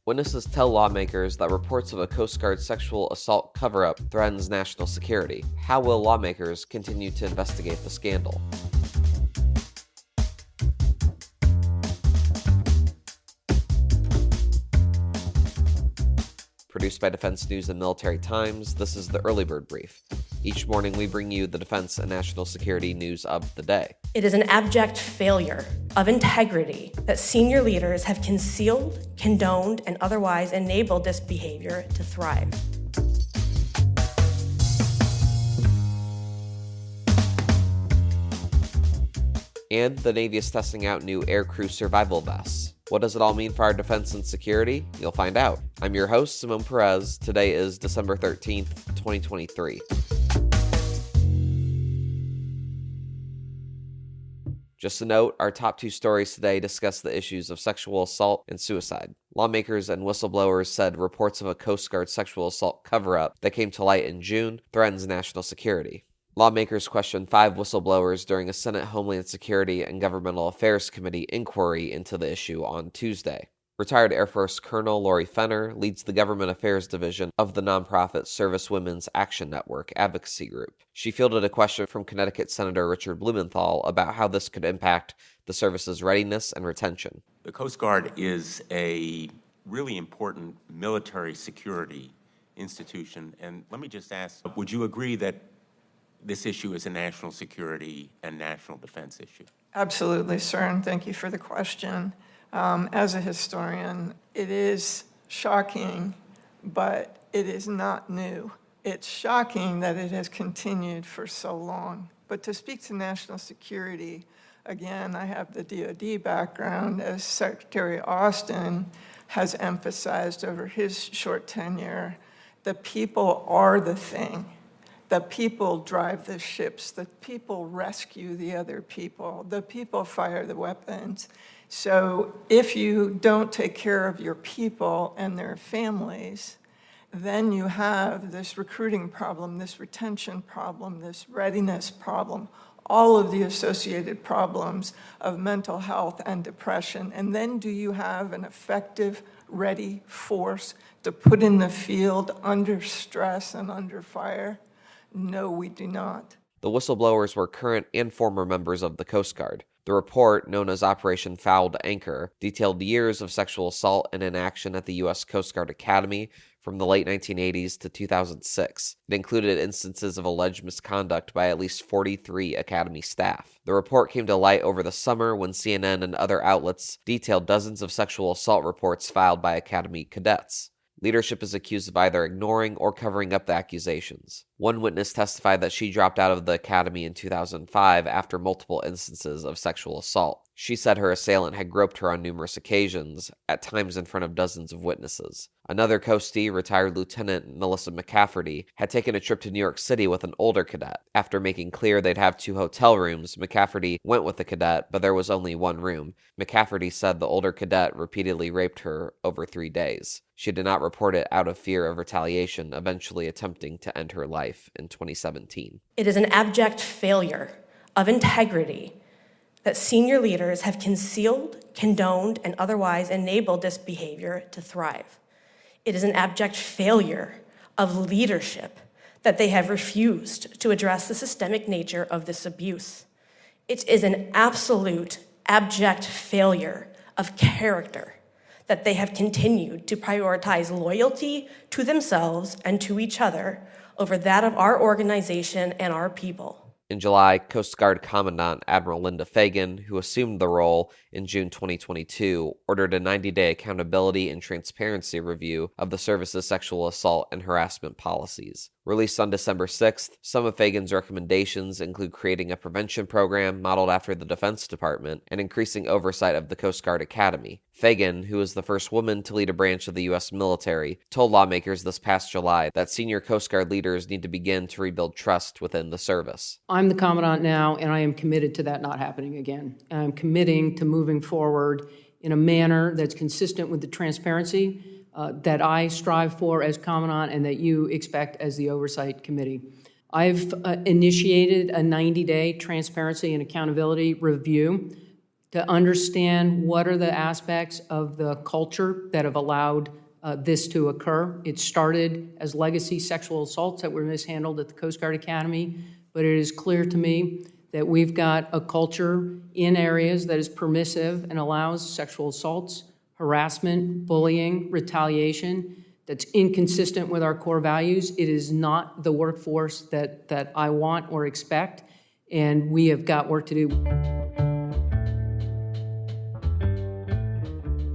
Witnesses tell lawmakers that reports of a Coast Guard sexual assault cover-up threatens national security. How will lawmakers continue to investigate the scandal? Produced by Defense News and Military Times, this is the Early Bird Brief. Each morning we bring you the defense and national security news of the day. It is an abject failure of integrity that senior leaders have concealed, condoned, and otherwise enabled this behavior to thrive. And the Navy is testing out new aircrew survival vests. What does it all mean for our defense and security? You'll find out. I'm your host, Simone Perez. Today is December 13th, 2023. Just a note, our top two stories today discuss the issues of sexual assault and suicide. Lawmakers and whistleblowers said reports of a Coast Guard sexual assault cover-up that came to light in June threatens national security. Lawmakers questioned 5 whistleblowers during a Senate Homeland Security and Governmental Affairs Committee inquiry into the issue on Tuesday. Retired Air Force Colonel Lori Fenner leads the Government Affairs Division of the nonprofit Service Women's Action Network advocacy group. She fielded a question from Connecticut Senator Richard Blumenthal about how this could impact the service's readiness and retention. The Coast Guard is a really important military security institution, and let me just ask, would you agree that this issue is a national security and national defense issue? Absolutely, sir, and thank you for the question. As a historian, it is shocking, but it is not new. It's shocking that it has continued for so long. But to speak to national security, again, I have the DoD background, as Secretary Austin has emphasized over his short tenure. The people are the thing. The people drive the ships. The people rescue the other people. The people fire the weapons. So if you don't take care of your people and their families, then you have this recruiting problem, this retention problem, this readiness problem, all of the associated problems of mental health and depression. And then do you have an effective, ready force to put in the field under stress and under fire? No, we do not. The whistleblowers were current and former members of the Coast Guard. The report, known as Operation Fouled Anchor, detailed years of sexual assault and inaction at the U.S. Coast Guard Academy from the late 1980s to 2006. It included instances of alleged misconduct by at least 43 Academy staff. The report came to light over the summer when CNN and other outlets detailed dozens of sexual assault reports filed by Academy cadets. Leadership is accused of either ignoring or covering up the accusations. One witness testified that she dropped out of the academy in 2005 after multiple instances of sexual assault. She said her assailant had groped her on numerous occasions, at times in front of dozens of witnesses. Another coastee, retired Lieutenant Melissa McCafferty, had taken a trip to New York City with an older cadet. After making clear they'd have 2 hotel rooms, McCafferty went with the cadet, but there was only 1 room. McCafferty said the older cadet repeatedly raped her over 3 days. She did not report it out of fear of retaliation, eventually attempting to end her life in 2017. It is an abject failure of integrity that senior leaders have concealed, condoned, and otherwise enabled this behavior to thrive. It is an abject failure of leadership that they have refused to address the systemic nature of this abuse. It is an absolute abject failure of character that they have continued to prioritize loyalty to themselves and to each other over that of our organization and our people. In July, Coast Guard Commandant Admiral Linda Fagan, who assumed the role in June 2022, ordered a 90-day accountability and transparency review of the service's sexual assault and harassment policies. Released on December 6th, some of Fagan's recommendations include creating a prevention program modeled after the Defense Department and increasing oversight of the Coast Guard Academy. Fagan, who is the first woman to lead a branch of the U.S. military, told lawmakers this past July that senior Coast Guard leaders need to begin to rebuild trust within the service. I'm the Commandant now, and I am committed to that not happening again. And I'm committing to moving forward in a manner that's consistent with the transparency that I strive for as Commandant and that you expect as the Oversight Committee. I've initiated a 90-day transparency and accountability review to understand what are the aspects of the culture that have allowed this to occur. It started as legacy sexual assaults that were mishandled at the Coast Guard Academy, but it is clear to me that we've got a culture in areas that is permissive and allows sexual assaults, harassment, bullying, retaliation, that's inconsistent with our core values. It is not the workforce that I want or expect, and we have got work to do.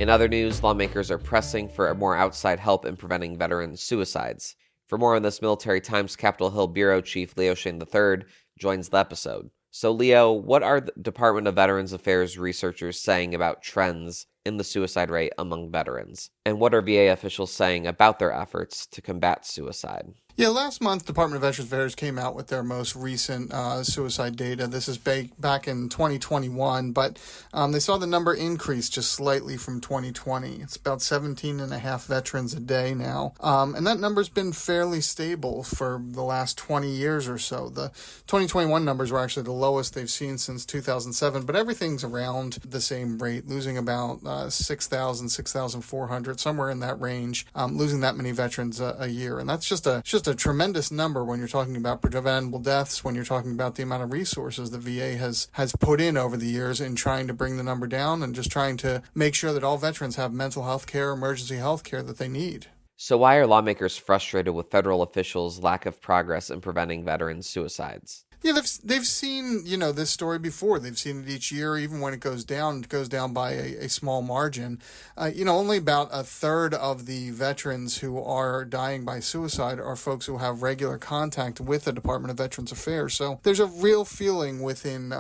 In other news, lawmakers are pressing for more outside help in preventing veteran suicides. For more on this, Military Times Capitol Hill Bureau Chief Leo Shane III joins the episode. So Leo, what are the Department of Veterans Affairs researchers saying about trends in the suicide rate among veterans? And what are VA officials saying about their efforts to combat suicide? Yeah, last month, Department of Veterans Affairs came out with their most recent suicide data. This is back in 2021, but they saw the number increase just slightly from 2020. It's about 17 and a half veterans a day now. And that number's been fairly stable for the last 20 years or so. The 2021 numbers were actually the lowest they've seen since 2007, but everything's around the same rate, losing about 6,000, 6,400, somewhere in that range, losing that many veterans a year. And that's just a tremendous number when you're talking about preventable deaths, when you're talking about the amount of resources the VA has put in over the years in trying to bring the number down and just trying to make sure that all veterans have mental health care, emergency health care that they need. So why are lawmakers frustrated with federal officials' lack of progress in preventing veteran suicides? Yeah, they've seen, this story before. They've seen it each year, even when it goes down by a small margin. Only about a third of the veterans who are dying by suicide are folks who have regular contact with the Department of Veterans Affairs. So there's a real feeling within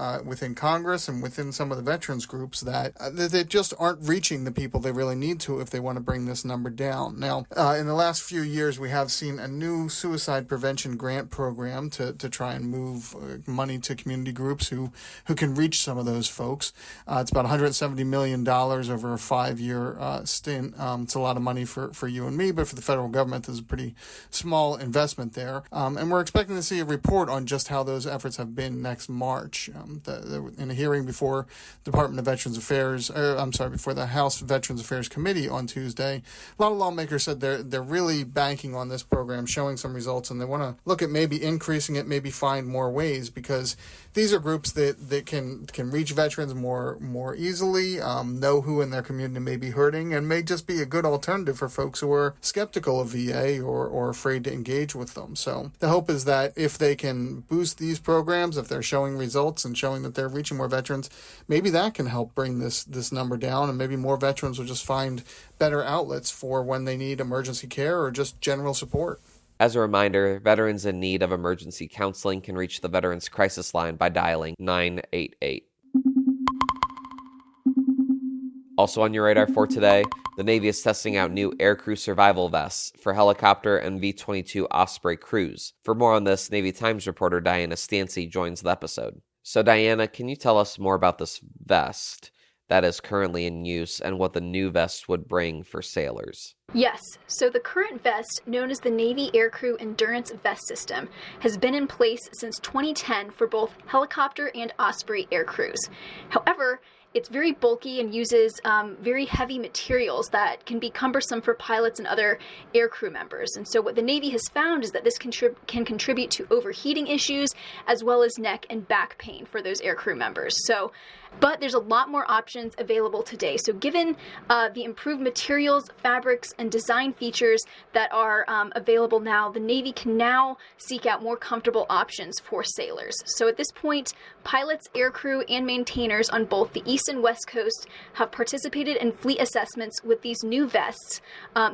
Congress and within some of the veterans groups that they just aren't reaching the people they really need to if they want to bring this number down. Now, in the last few years, we have seen a new suicide prevention grant program to try and move money to community groups who can reach some of those folks. It's about $170 million over a 5-year stint. It's a lot of money for you and me, but for the federal government, there's a pretty small investment there. And we're expecting to see a report on just how those efforts have been next March. In a hearing before the Department of Veterans Affairs, before the House Veterans Affairs Committee on Tuesday, a lot of lawmakers said they're really banking on this program, showing some results, and they want to look at maybe increasing it, maybe find more ways, because these are groups that can reach veterans more easily, know who in their community may be hurting, and may just be a good alternative for folks who are skeptical of VA or afraid to engage with them. So the hope is that if they can boost these programs, if they're showing results and showing that they're reaching more veterans, maybe that can help bring this number down, and maybe more veterans will just find better outlets for when they need emergency care or just general support. As a reminder, veterans in need of emergency counseling can reach the Veterans Crisis Line by dialing 988. Also on your radar for today, the Navy is testing out new aircrew survival vests for helicopter and V-22 Osprey crews. For more on this, Navy Times reporter Diana Stancy joins the episode. So Diana, can you tell us more about this vest that is currently in use and what the new vest would bring for sailors? Yes, so the current vest, known as the Navy Aircrew Endurance Vest System, has been in place since 2010 for both helicopter and Osprey aircrews. However, it's very bulky and uses very heavy materials that can be cumbersome for pilots and other aircrew members. And so what the Navy has found is that this can contribute to overheating issues as well as neck and back pain for those aircrew members. But there's a lot more options available today. So given the improved materials, fabrics, and design features that are available now, the Navy can now seek out more comfortable options for sailors. So at this point, pilots, aircrew, and maintainers on both the East and West Coast have participated in fleet assessments with these new vests.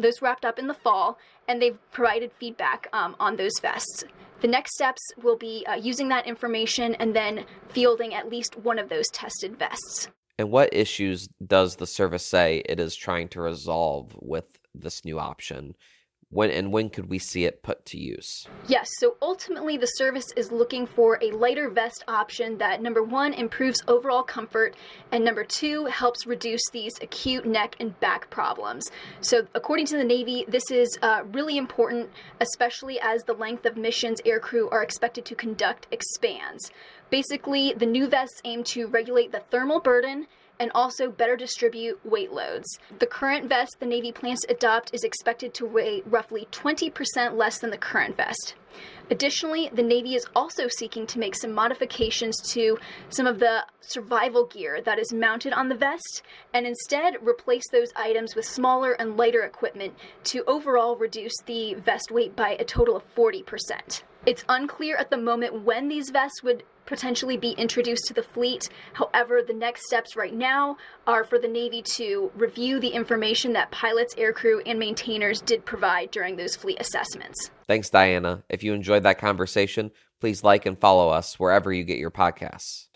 Those wrapped up in the fall, and they've provided feedback on those vests. The next steps will be using that information and then fielding at least one of those tested vests. And what issues does the service say it is trying to resolve with this new option? When could we see it put to use? Yes, so ultimately the service is looking for a lighter vest option that, number one, improves overall comfort, and number two, helps reduce these acute neck and back problems. So according to the Navy, this is really important, especially as the length of missions aircrew are expected to conduct expands. Basically, the new vests aim to regulate the thermal burden and also better distribute weight loads. The current vest the Navy plans to adopt is expected to weigh roughly 20% less than the current vest. Additionally, the Navy is also seeking to make some modifications to some of the survival gear that is mounted on the vest, and instead replace those items with smaller and lighter equipment to overall reduce the vest weight by a total of 40%. It's unclear at the moment when these vests would potentially be introduced to the fleet. However, the next steps right now are for the Navy to review the information that pilots, aircrew, and maintainers did provide during those fleet assessments. Thanks, Diana. If you enjoyed that conversation, please like and follow us wherever you get your podcasts.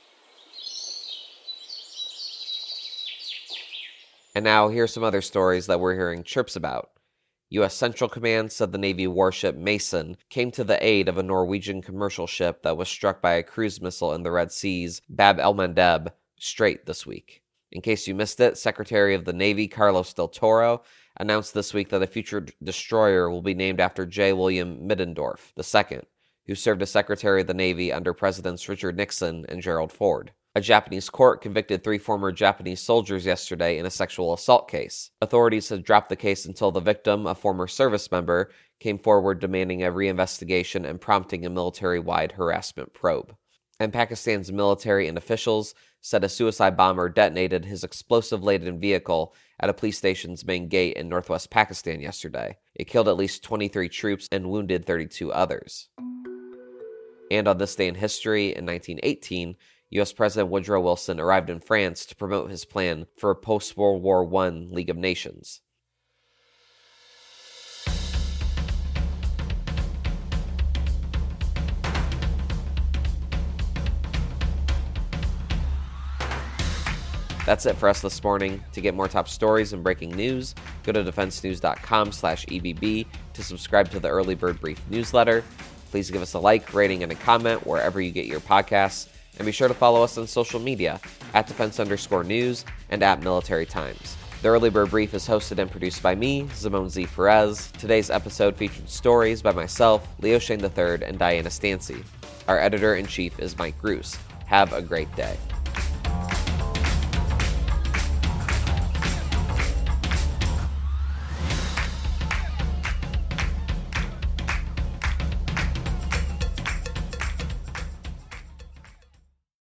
And now, here's some other stories that we're hearing chirps about. U.S. Central Command said the Navy warship Mason came to the aid of a Norwegian commercial ship that was struck by a cruise missile in the Red Sea's Bab el-Mandeb Strait this week. In case you missed it, Secretary of the Navy Carlos del Toro announced this week that a future destroyer will be named after J. William Middendorf II, who served as Secretary of the Navy under Presidents Richard Nixon and Gerald Ford. A Japanese court convicted 3 former Japanese soldiers yesterday in a sexual assault case. Authorities had dropped the case until the victim, a former service member, came forward demanding a reinvestigation and prompting a military-wide harassment probe. And Pakistan's military and officials said a suicide bomber detonated his explosive-laden vehicle at a police station's main gate in northwest Pakistan yesterday. It killed at least 23 troops and wounded 32 others. And on this day in history, in 1918, U.S. President Woodrow Wilson arrived in France to promote his plan for a post-World War I League of Nations. That's it for us this morning. To get more top stories and breaking news, go to defensenews.com/EBB to subscribe to the Early Bird Brief newsletter. Please give us a like, rating, and a comment wherever you get your podcasts. And be sure to follow us on social media at @defense_news and @Military Times. The Early Bird Brief is hosted and produced by me, Zimone Z. Perez. Today's episode featured stories by myself, Leo Shane III, and Diana Stancy. Our editor-in-chief is Mike Gruce. Have a great day.